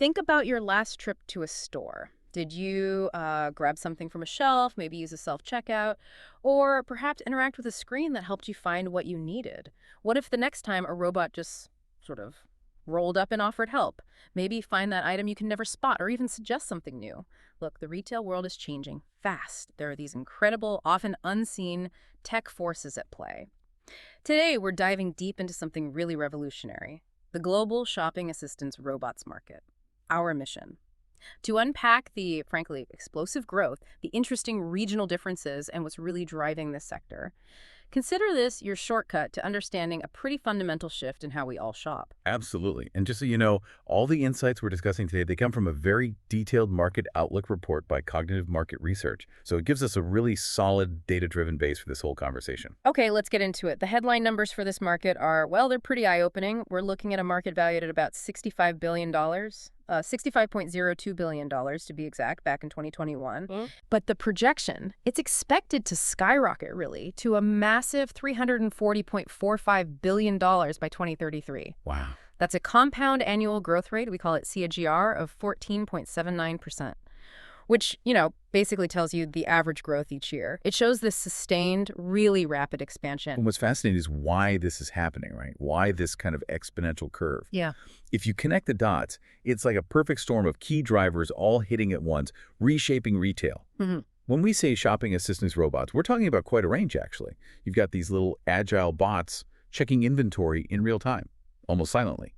Think about your last trip to a store. Did you grab something from a shelf, maybe use a self-checkout, or perhaps interact with a screen that helped you find what you needed? What if the next time a robot just sort of rolled up and offered help? Maybe find that item you can never spot or even suggest something new. Look, the retail world is changing fast. There are these incredible, often unseen tech forces at play. Today, we're diving deep into something really revolutionary, the global shopping assistance robots market. Our mission: to unpack the, frankly, explosive growth, the interesting regional differences, and what's really driving this sector. Consider this your shortcut to understanding a pretty fundamental shift in how we all shop. Absolutely. And just so you know, all the insights we're discussing today, they come from a very detailed market outlook report by Cognitive Market Research. So it gives us a really solid data-driven base for this whole conversation. Okay, let's get into it. The headline numbers for this market are, well, they're pretty eye-opening. We're looking at a market valued at about $65 billion. $65.02 billion to be exact, back in 2021. But the projection, it's expected to skyrocket, really, to a massive $340.45 billion by 2033. Wow. That's a compound annual growth rate, we call it CAGR, of 14.79%. Which, basically tells you the average growth each year. It shows this sustained, really rapid expansion. And what's fascinating is why this is happening, right? Why this kind of exponential curve. Yeah. If you connect the dots, it's like a perfect storm of key drivers all hitting at once, reshaping retail. When we say shopping assistance robots, we're talking about quite a range, actually. You've got these little agile bots checking inventory in real time, almost silently.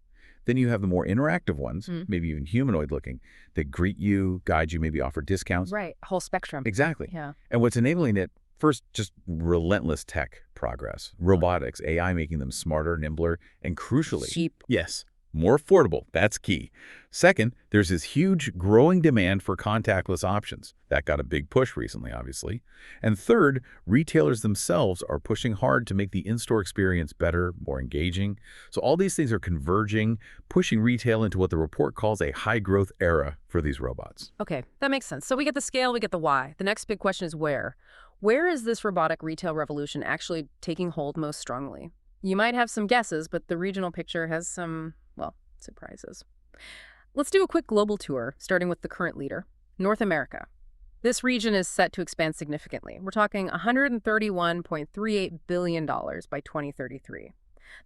Then you have the more interactive ones, maybe even humanoid-looking, that greet you, guide you, maybe offer discounts. Right, whole spectrum. Exactly. Yeah. And what's enabling it, first, just relentless tech progress. Robotics, AI making them smarter, nimbler, and crucially— Cheap. Yes, more affordable. That's key. Second, there's this huge growing demand for contactless options. That got a big push recently, obviously. And third, retailers themselves are pushing hard to make the in-store experience better, more engaging. So all these things are converging, pushing retail into what the report calls a high-growth era for these robots. Okay, that makes sense. So we get the scale, we get the why. The next big question is where? Where is this robotic retail revolution actually taking hold most strongly? You might have some guesses, but the regional picture has some, well, surprises. Let's do a quick global tour, starting with the current leader, North America. This region is set to expand significantly. We're talking $131.38 billion by 2033.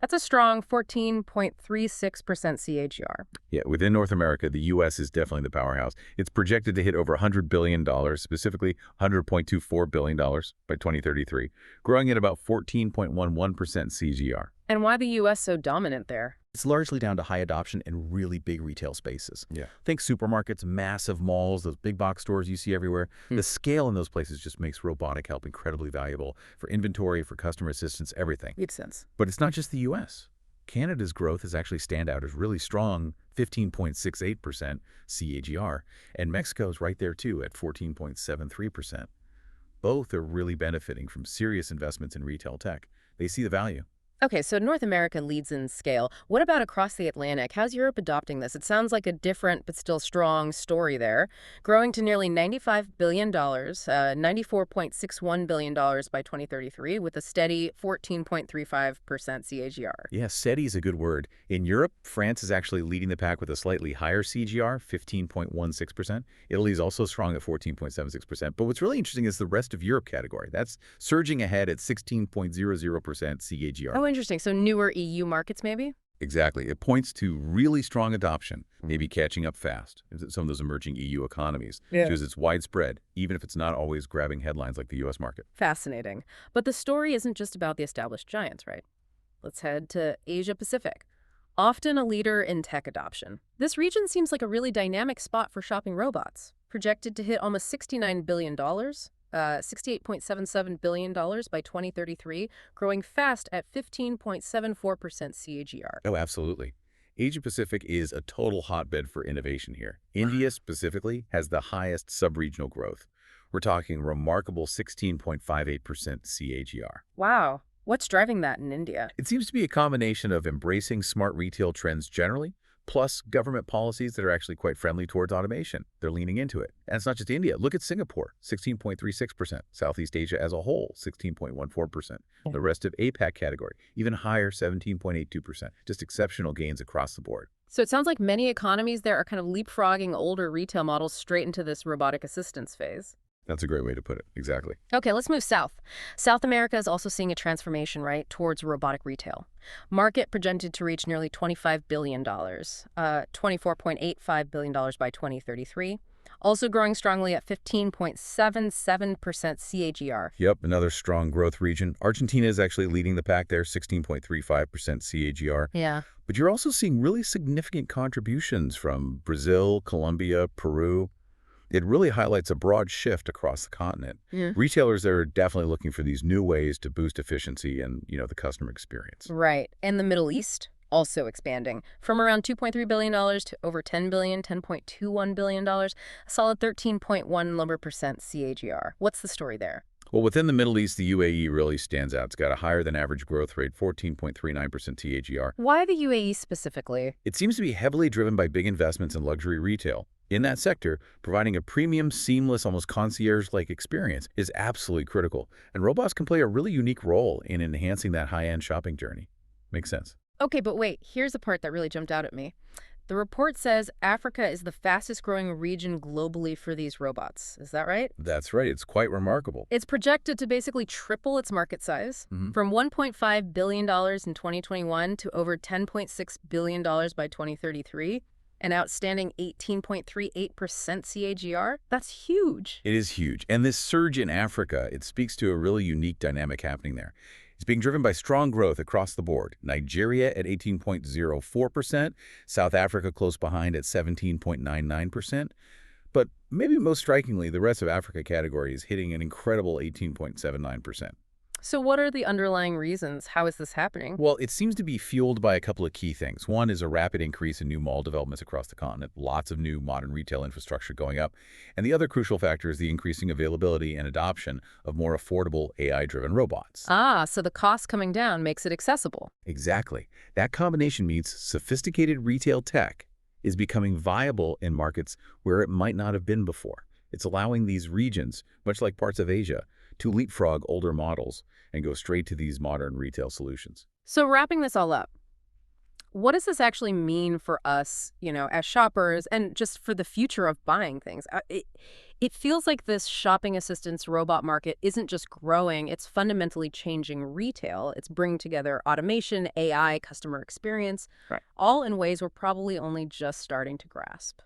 That's a strong 14.36% CAGR. Yeah, within North America, the U.S. is definitely the powerhouse. It's projected to hit over $100 billion, specifically $100.24 billion by 2033, growing at about 14.11% CAGR. And why the U.S. so dominant there? It's largely down to high adoption in really big retail spaces. Yeah. Think supermarkets, massive malls, those big box stores you see everywhere. The scale in those places just makes robotic help incredibly valuable for inventory, for customer assistance, everything. Makes sense. But it's not just the U.S. Canada's growth is actually standout as really strong, 15.68% CAGR, and Mexico's right there too at 14.73%. Both are really benefiting from serious investments in retail tech. They see the value. Okay, so North America leads in scale. What about across the Atlantic? How's Europe adopting this? It sounds like a different but still strong story there. Growing to nearly $95 billion, $94.61 billion by 2033, with a steady 14.35% CAGR. Yeah, steady is a good word. In Europe, France is actually leading the pack with a slightly higher CAGR, 15.16%. Italy is also strong at 14.76%. But what's really interesting is the rest of Europe category. That's surging ahead at 16.00% CAGR. Oh, interesting. So newer EU markets, maybe? Exactly. It points to really strong adoption, maybe catching up fast in some of those emerging EU economies. Because it's widespread, even if it's not always grabbing headlines like the U.S. market. Fascinating. But the story isn't just about the established giants, right? Let's head to Asia Pacific. Often a leader in tech adoption. This region seems like a really dynamic spot for shopping robots. Projected to hit almost $69 billion. $68.77 billion by 2033, growing fast at 15.74% CAGR. Oh, absolutely. Asia-Pacific is a total hotbed for innovation here. India specifically has the highest sub-regional growth. We're talking remarkable 16.58% CAGR. Wow. What's driving that in India? It seems to be a combination of embracing smart retail trends generally, plus government policies that are actually quite friendly towards automation. They're leaning into it. And it's not just India. Look at Singapore, 16.36%. Southeast Asia as a whole, 16.14%. The rest of APAC category, even higher, 17.82%. Just exceptional gains across the board. So it sounds like many economies there are kind of leapfrogging older retail models straight into this robotic assistance phase. That's a great way to put it. Exactly. Okay, let's move south. South America is also seeing a transformation, right, towards robotic retail. Market projected to reach nearly $25 billion, $24.85 billion by 2033. Also growing strongly at 15.77% CAGR. Yep, another strong growth region. Argentina is actually leading the pack there, 16.35% CAGR. Yeah. But you're also seeing really significant contributions from Brazil, Colombia, Peru. It really highlights a broad shift across the continent. Yeah. Retailers are definitely looking for these new ways to boost efficiency and, the customer experience. Right. And the Middle East also expanding from around $2.3 billion to over $10 billion, $10.21 billion, a solid 13.1% CAGR. What's the story there? Well, within the Middle East, the UAE really stands out. It's got a higher than average growth rate, 14.39% TAGR. Why the UAE specifically? It seems to be heavily driven by big investments in luxury retail. In that sector, providing a premium, seamless, almost concierge-like experience is absolutely critical, and robots can play a really unique role in enhancing that high-end shopping journey. Makes sense. Okay, but wait, here's the part that really jumped out at me. The report says Africa is the fastest growing region globally for these robots. Is that right? That's right. It's quite remarkable. It's projected to basically triple its market size from $1.5 billion in 2021 to over $10.6 billion by 2033, an outstanding 18.38% CAGR. That's huge. It is huge. And this surge in Africa, it speaks to a really unique dynamic happening there. It's being driven by strong growth across the board. Nigeria at 18.04%, South Africa close behind at 17.99%. But maybe most strikingly, the rest of Africa category is hitting an incredible 18.79%. So what are the underlying reasons? How is this happening? Well, it seems to be fueled by a couple of key things. One is a rapid increase in new mall developments across the continent, lots of new modern retail infrastructure going up. And the other crucial factor is the increasing availability and adoption of more affordable AI-driven robots. Ah, so the cost coming down makes it accessible. Exactly. That combination means sophisticated retail tech is becoming viable in markets where it might not have been before. It's allowing these regions, much like parts of Asia, to leapfrog older models and go straight to these modern retail solutions. So wrapping this all up, what does this actually mean for us, as shoppers and just for the future of buying things? It feels like this shopping assistance robot market isn't just growing, it's fundamentally changing retail. It's bringing together automation, AI, customer experience, Right. all in ways we're probably only just starting to grasp.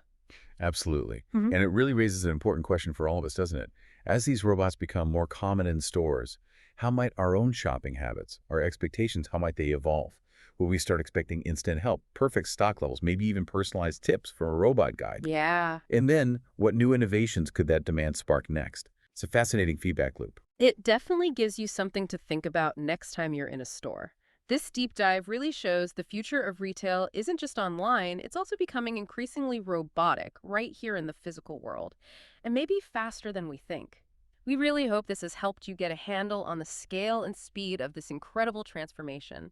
Absolutely. Mhm. And it really raises an important question for all of us, doesn't it? As these robots become more common in stores, how might our own shopping habits, our expectations, how might they evolve? Will we start expecting instant help, perfect stock levels, maybe even personalized tips from a robot guide? Yeah. And then, what new innovations could that demand spark next? It's a fascinating feedback loop. It definitely gives you something to think about next time you're in a store. This deep dive really shows the future of retail isn't just online, it's also becoming increasingly robotic right here in the physical world, and maybe faster than we think. We really hope this has helped you get a handle on the scale and speed of this incredible transformation.